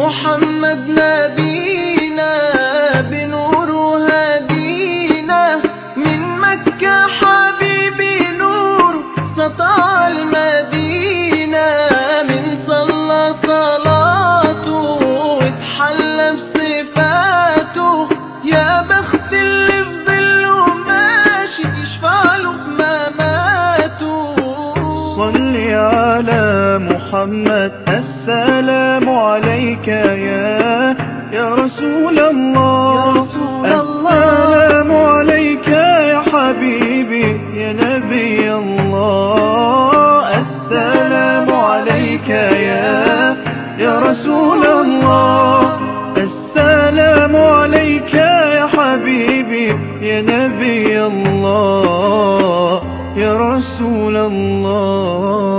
محمد نبينا بنور هدينا، من مكة حبيبي نور سطع المدينة، من صلى صلاته واتحلى بصفاته، يا بخت اللي في ظله ماشي يشفع له في مماته. صل على محمد، السلام عليك يا رسول الله، السلام عليك يا حبيبي يا نبي الله، السلام عليك يا رسول الله، السلام عليك يا حبيبي يا نبي الله يا رسول الله.